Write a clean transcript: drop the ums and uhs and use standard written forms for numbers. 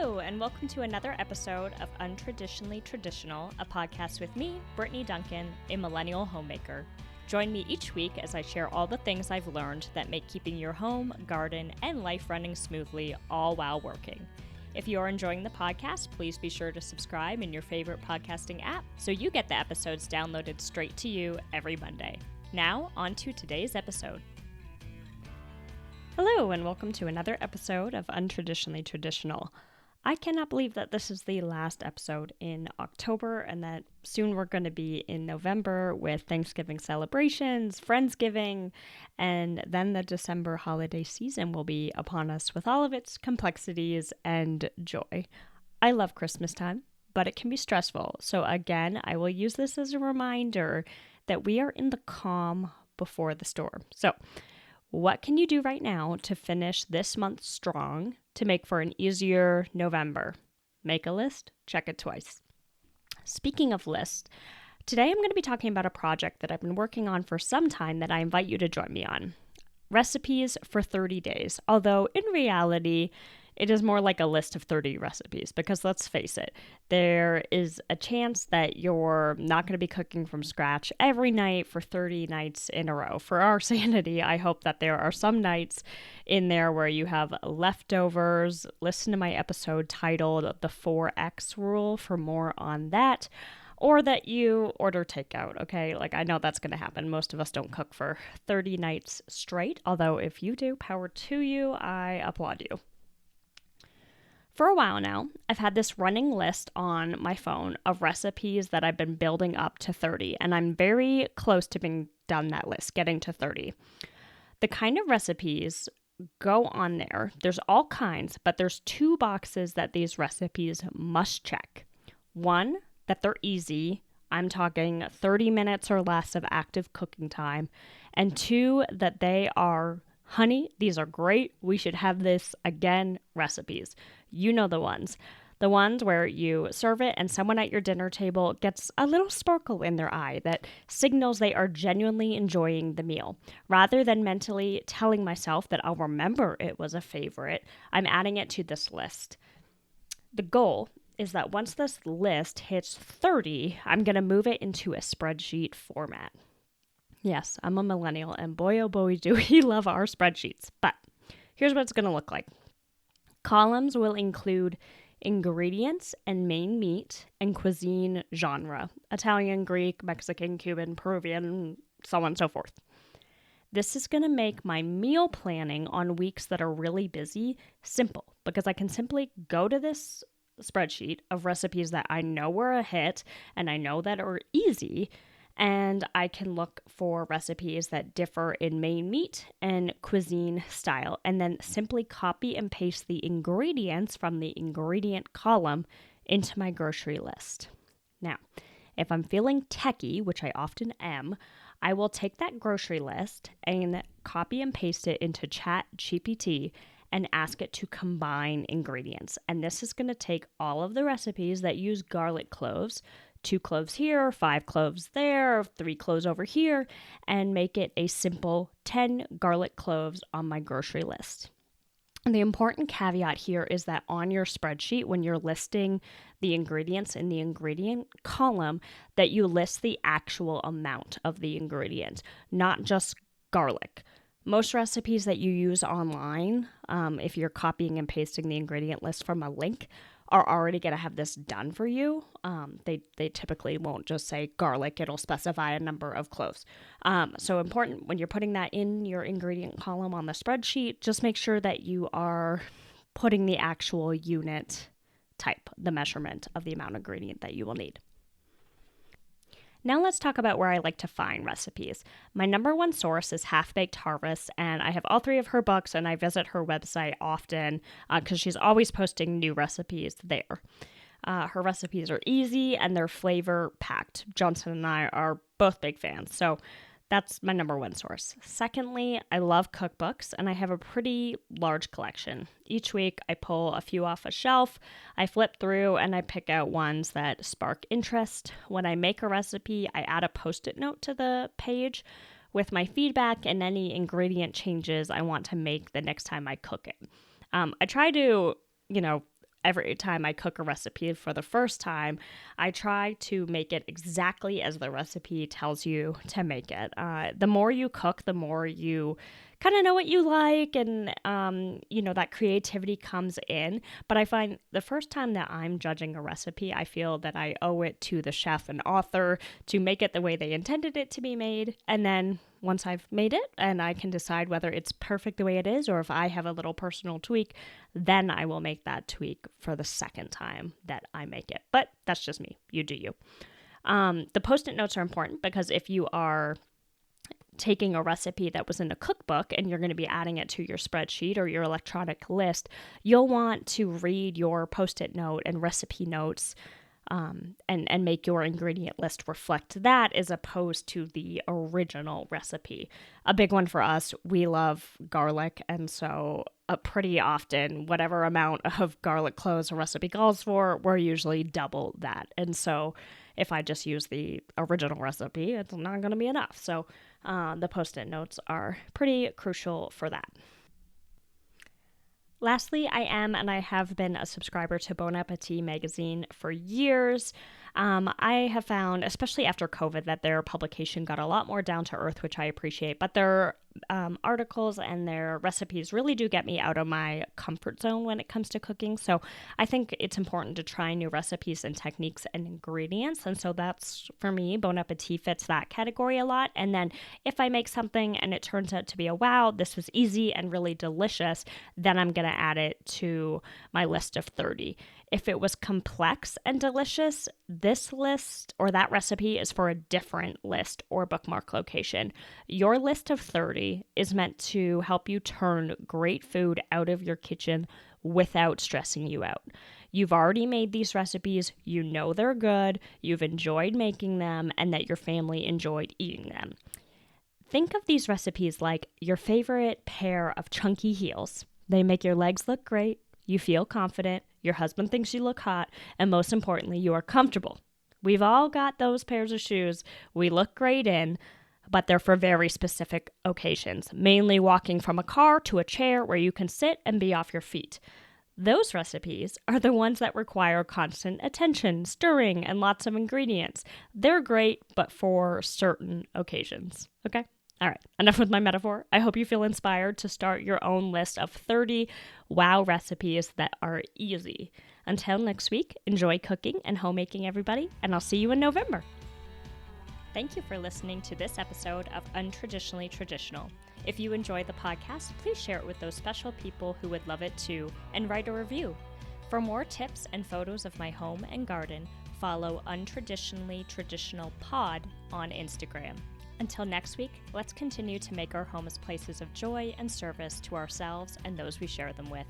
Hello, and welcome to another episode of Untraditionally Traditional, a podcast with me, Brittany Duncan, a millennial homemaker. Join me each week as I share all the things I've learned that make keeping your home, garden, and life running smoothly, all while working. If you are enjoying the podcast, please be sure to subscribe in your favorite podcasting app so you get the episodes downloaded straight to you every Monday. Now, on to today's episode. Hello, and welcome to another episode of Untraditionally Traditional. I cannot believe that this is the last episode in October and that soon we're going to be in November with Thanksgiving celebrations, Friendsgiving, and then the December holiday season will be upon us with all of its complexities and joy. I love Christmas time, but it can be stressful. So again, I will use this as a reminder that we are in the calm before the storm. So what can you do right now to finish this month strong to make for an easier November? Make a list, check it twice. Speaking of lists, today I'm going to be talking about a project that I've been working on for some time that I invite you to join me on. Recipes for 30 days, although in reality, it is more like a list of 30 recipes because let's face it, there is a chance that you're not going to be cooking from scratch every night for 30 nights in a row. For our sanity, I hope that there are some nights in there where you have leftovers. Listen to my episode titled The 4X Rule for more on that. Or that you order takeout, okay? Like, I know that's going to happen. Most of us don't cook for 30 nights straight, although if you do, power to you, I applaud you. For a while now, I've had this running list on my phone of recipes that I've been building up to 30, and I'm very close to being done that list, getting to 30. The kind of recipes go on there, there's all kinds, but there's two boxes that these recipes must check. One, that they're easy. I'm talking 30 minutes or less of active cooking time. And two, that they are, honey, these are great. We should have this again recipes. You know the ones. The ones where you serve it and someone at your dinner table gets a little sparkle in their eye that signals they are genuinely enjoying the meal. Rather than mentally telling myself that I'll remember it was a favorite, I'm adding it to this list. The goal is that once this list hits 30, I'm going to move it into a spreadsheet format. Yes, I'm a millennial, and boy, oh boy, do we love our spreadsheets. But here's what it's going to look like. Columns will include ingredients and main meat and cuisine genre, Italian, Greek, Mexican, Cuban, Peruvian, so on and so forth. This is going to make my meal planning on weeks that are really busy simple because I can simply go to this spreadsheet of recipes that I know were a hit and I know that are easy, and I can look for recipes that differ in main meat and cuisine style and then simply copy and paste the ingredients from the ingredient column into my grocery list. Now, if I'm feeling techie, which I often am, I will take that grocery list and copy and paste it into ChatGPT and ask it to combine ingredients. And this is going to take all of the recipes that use garlic cloves, 2 cloves here, 5 cloves there, 3 cloves over here, and make it a simple 10 garlic cloves on my grocery list. And the important caveat here is that on your spreadsheet, when you're listing the ingredients in the ingredient column, that you list the actual amount of the ingredient, not just garlic. Most recipes that you use online, if you're copying and pasting the ingredient list from a link, are already going to have this done for you. They typically won't just say garlic, it'll specify a number of cloves. So important when you're putting that in your ingredient column on the spreadsheet, just make sure that you are putting the actual unit type, the measurement of the amount of ingredient that you will need. Now let's talk about where I like to find recipes. My number one source is Half Baked Harvest, and I have all 3 of her books, and I visit her website often because she's always posting new recipes there. Her recipes are easy and they're flavor packed. Johnson and I are both big fans, so that's my number one source. Secondly, I love cookbooks, and I have a pretty large collection. Each week, I pull a few off a shelf, I flip through, and I pick out ones that spark interest. When I make a recipe, I add a Post-it note to the page with my feedback and any ingredient changes I want to make the next time I cook it. I try to, every time I cook a recipe for the first time, I try to make it exactly as the recipe tells you to make it. The more you cook, the more you kind of know what you like, and that creativity comes in. But I find the first time that I'm judging a recipe, I feel that I owe it to the chef and author to make it the way they intended it to be made. And then once I've made it and I can decide whether it's perfect the way it is or if I have a little personal tweak, then I will make that tweak for the second time that I make it. But that's just me. You do you. The Post-it notes are important because if you are taking a recipe that was in a cookbook and you're going to be adding it to your spreadsheet or your electronic list, you'll want to read your Post-it note and recipe notes and make your ingredient list reflect that as opposed to the original recipe. A big one for us, we love garlic, and so pretty often, whatever amount of garlic cloves a recipe calls for, we're usually double that. And so if I just use the original recipe, it's not going to be enough. So the Post-it notes are pretty crucial for that. Lastly, I am and I have been a subscriber to Bon Appetit magazine for years. I have found, especially after COVID, that their publication got a lot more down to earth, which I appreciate. But their articles and their recipes really do get me out of my comfort zone when it comes to cooking. So I think it's important to try new recipes and techniques and ingredients. And so that's, for me, Bon Appetit fits that category a lot. And then if I make something and it turns out to be a wow, this was easy and really delicious, then I'm going to add it to my list of 30. If it was complex and delicious, this list or that recipe is for a different list or bookmark location. Your list of 30 is meant to help you turn great food out of your kitchen without stressing you out. You've already made these recipes, you know they're good, you've enjoyed making them, and that your family enjoyed eating them. Think of these recipes like your favorite pair of chunky heels. They make your legs look great, you feel confident, your husband thinks you look hot, and most importantly, you are comfortable. We've all got those pairs of shoes we look great in, but they're for very specific occasions, mainly walking from a car to a chair where you can sit and be off your feet. Those recipes are the ones that require constant attention, stirring, and lots of ingredients. They're great, but for certain occasions. Okay? All right, enough with my metaphor. I hope you feel inspired to start your own list of 30 wow recipes that are easy. Until next week, enjoy cooking and homemaking, everybody, and I'll see you in November. Thank you for listening to this episode of Untraditionally Traditional. If you enjoy the podcast, please share it with those special people who would love it too, and write a review. For more tips and photos of my home and garden, follow Untraditionally Traditional Pod on Instagram. Until next week, let's continue to make our homes places of joy and service to ourselves and those we share them with.